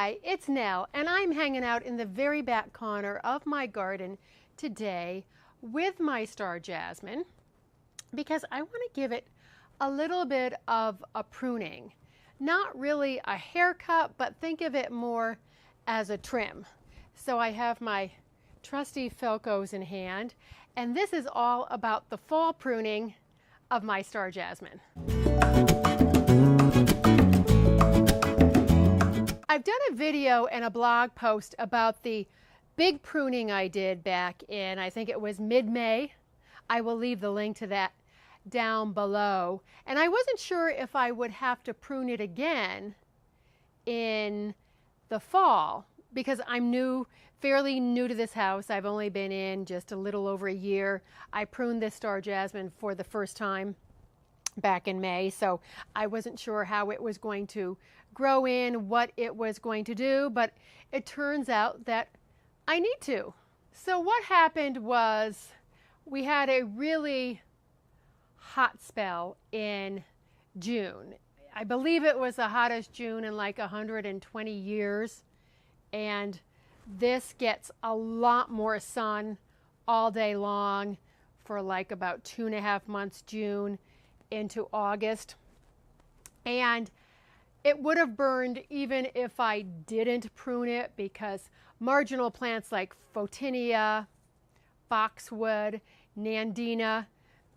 Hi, it's Nell, and I'm hanging out in the very back corner of my garden today with my Star Jasmine because I want to give it a little bit of a pruning. Not really a haircut, but think of it more as a trim. So I have my trusty Felcos in hand, and this is all about the fall pruning of my Star Jasmine. I've done a video and a blog post about the big pruning I did back in, I think it was mid-May. I will leave the link to that down below. And I wasn't sure if I would have to prune it again in the fall because I'm fairly new to this house. I've only been in just a little over a year. I pruned this Star Jasmine for the first time back in May, so I wasn't sure how it was going to grow in, what it was going to do, but it turns out that I need to. So what happened was we had a really hot spell in June. I believe it was the hottest June in like 120 years, and this gets a lot more sun all day long for like about 2.5 months, June into August, and it would have burned even if I didn't prune it because marginal plants like Photinia, boxwood, nandina,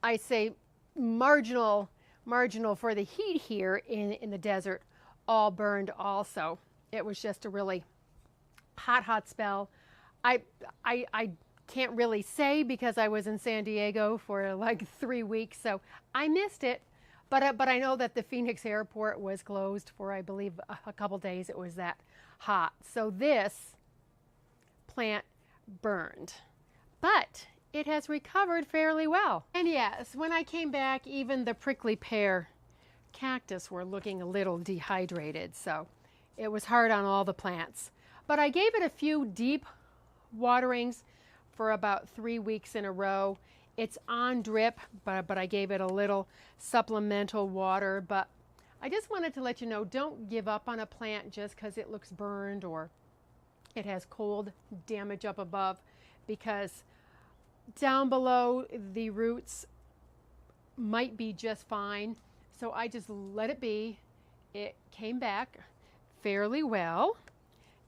I say marginal for the heat here in the desert, all burned also. It was just a really hot spell. I can't really say because I was in San Diego for like 3 weeks, so I missed it. But I know that the Phoenix airport was closed for, I believe, a couple days. It was that hot. So this plant burned, but it has recovered fairly well. And yes, when I came back, even the prickly pear cactus were looking a little dehydrated. So it was hard on all the plants. But I gave it a few deep waterings for about 3 weeks in a row. It's on drip, but I gave it a little supplemental water. But I just wanted to let you know, don't give up on a plant just because it looks burned or it has cold damage up above, because down below the roots might be just fine. So I just let it be. It came back fairly well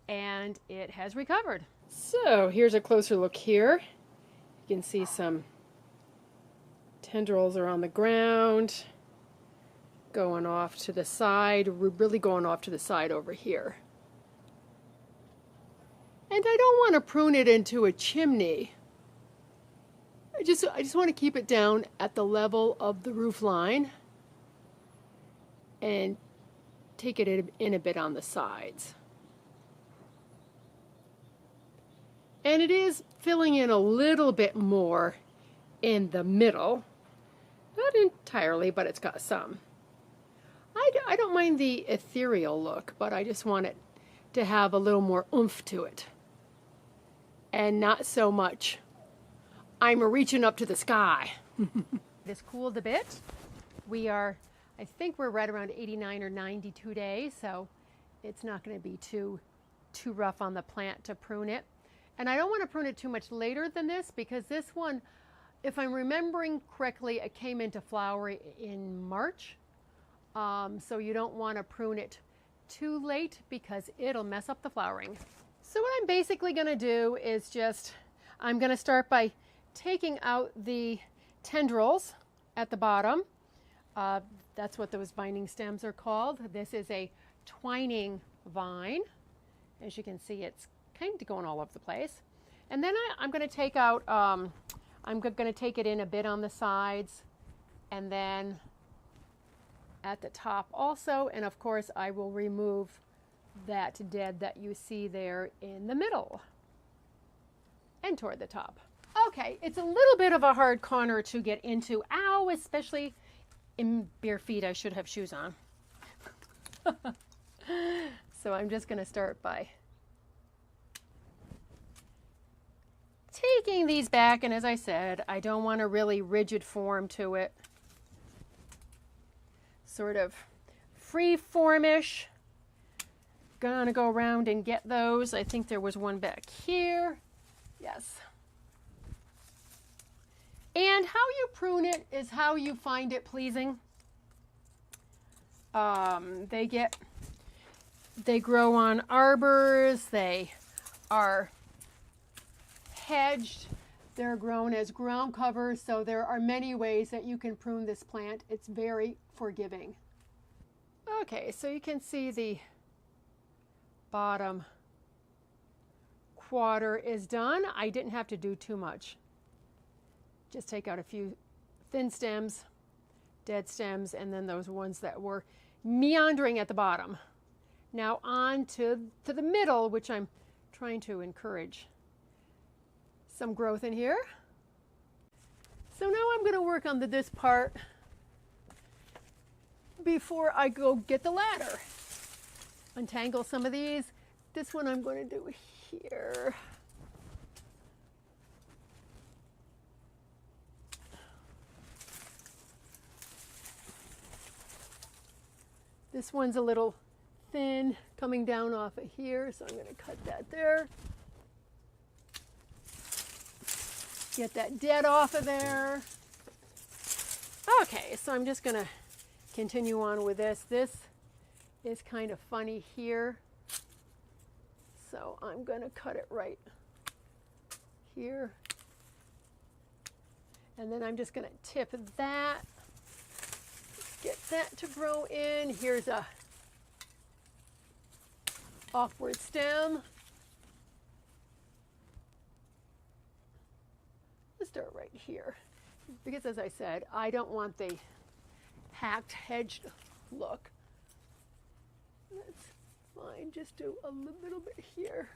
and it has recovered. So here's a closer look here. You can see some tendrils are on the ground, going off to the side, really going off to the side over here. And I don't want to prune it into a chimney. I just want to keep it down at the level of the roof line and take it in a bit on the sides. And it is filling in a little bit more in the middle. Not entirely, but it's got some. I don't mind the ethereal look, but I just want it to have a little more oomph to it. And not so much, I'm reaching up to the sky. It's cooled a bit. I think we're right around 89 or 92 days, so it's not going to be too rough on the plant to prune it. And I don't want to prune it too much later than this because this one, if I'm remembering correctly, it came into flower in March. So you don't want to prune it too late because it'll mess up the flowering. So what I'm basically going to do is I'm going to start by taking out the tendrils at the bottom. That's what those binding stems are called. This is a twining vine. As you can see, it's kind of going all over the place. And then I'm going to take out, I'm going to take it in a bit on the sides and then at the top also. And of course, I will remove that dead that you see there in the middle and toward the top. Okay, it's a little bit of a hard corner to get into. Ow, especially in bare feet. I should have shoes on. So I'm just going to start by taking these back, and as I said, I don't want a really rigid form to it. Sort of free formish, gonna go around and get those. I think there was one back here. Yes. And how you prune it is how you find it pleasing. They grow on arbors, they are hedged, they're grown as ground cover, so there are many ways that you can prune this plant. It's very forgiving. Okay, so you can see the bottom quarter is done. I didn't have to do too much. Just take out a few thin stems, dead stems, and then those ones that were meandering at the bottom. Now on to the middle, which I'm trying to encourage some growth in here. So now I'm going to work on this part before I go get the ladder. Untangle some of these. This one I'm going to do here. This one's a little thin coming down off of here, so I'm going to cut that there. Get that dead off of there. Okay, so I'm just going to continue on with this. This is kind of funny here, so I'm going to cut it right here. And then I'm just going to tip that. Get that to grow in. Here's a offward stem. Let's start right here, because as I said, I don't want the hacked, hedged look. That's fine. Just do a little bit here.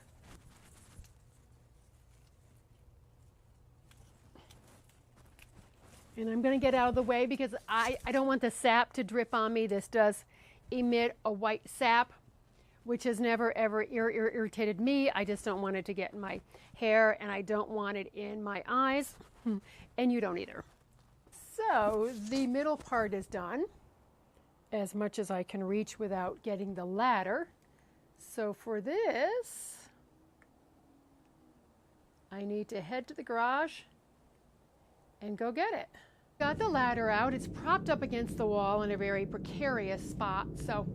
And I'm going to get out of the way because I don't want the sap to drip on me. This does emit a white sap, which has never ever irritated me. I just don't want it to get in my hair, and I don't want it in my eyes, and you don't either. So the middle part is done, as much as I can reach without getting the ladder. So for this, I need to head to the garage and go get it. Got the ladder out. It's propped up against the wall in a very precarious spot, so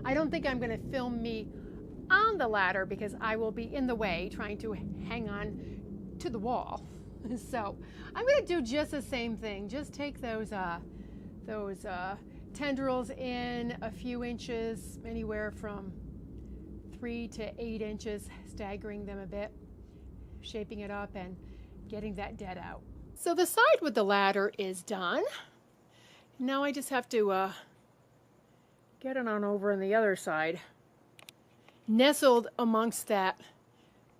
I don't think I'm going to film me on the ladder because I will be in the way trying to hang on to the wall. So I'm going to do just the same thing. Just take those tendrils in a few inches, anywhere from 3 to 8 inches, staggering them a bit, shaping it up and getting that dead out. So the side with the ladder is done. Now I just have to get it on over on the other side, nestled amongst that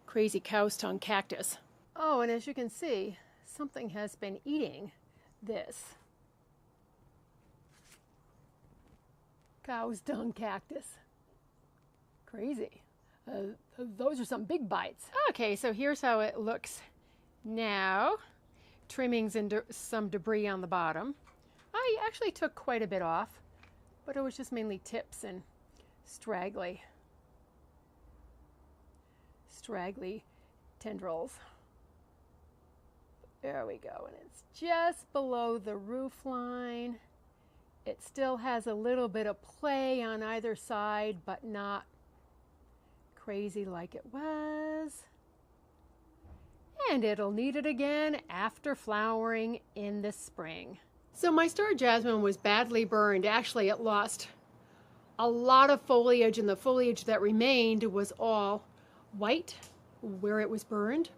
crazy cow's tongue cactus. Oh, and as you can see, something has been eating this cow's tongue cactus. Crazy. Those are some big bites. Okay, so here's how it looks now. Trimmings and some debris on the bottom. I actually took quite a bit off, but it was just mainly tips and straggly tendrils. There we go, and it's just below the roof line. It still has a little bit of play on either side, but not crazy like it was. And it'll need it again after flowering in the spring. So my Star Jasmine was badly burned. Actually, it lost a lot of foliage, and the foliage that remained was all white where it was burned.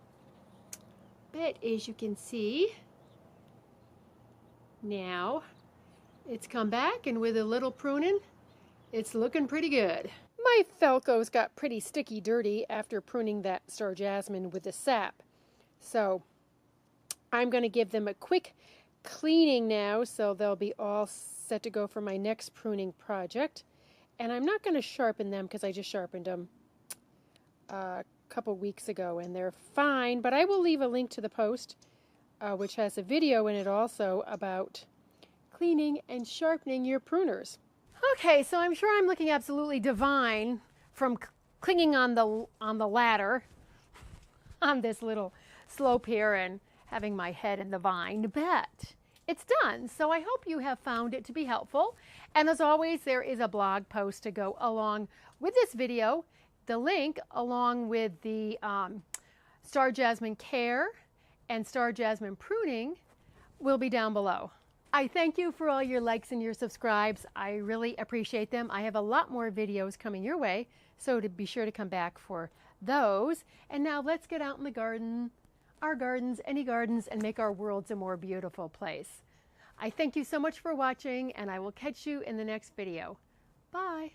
But as you can see, now it's come back, and with a little pruning, it's looking pretty good. My Falcos got pretty sticky dirty after pruning that Star Jasmine with the sap. So I'm going to give them a quick cleaning now, so they'll be all set to go for my next pruning project. And I'm not going to sharpen them because I just sharpened them a couple weeks ago, and they're fine. But I will leave a link to the post, which has a video in it also about cleaning and sharpening your pruners. Okay, so I'm sure I'm looking absolutely divine from clinging on the ladder on this little slope here and having my head in the vine, but it's done. So I hope you have found it to be helpful. And as always, there is a blog post to go along with this video. The link along with the Star Jasmine Care and Star Jasmine Pruning will be down below. I thank you for all your likes and your subscribes. I really appreciate them. I have a lot more videos coming your way, so to be sure to come back for those. And now let's get out in the garden, our gardens, any gardens, and make our worlds a more beautiful place. I thank you so much for watching, and I will catch you in the next video. Bye.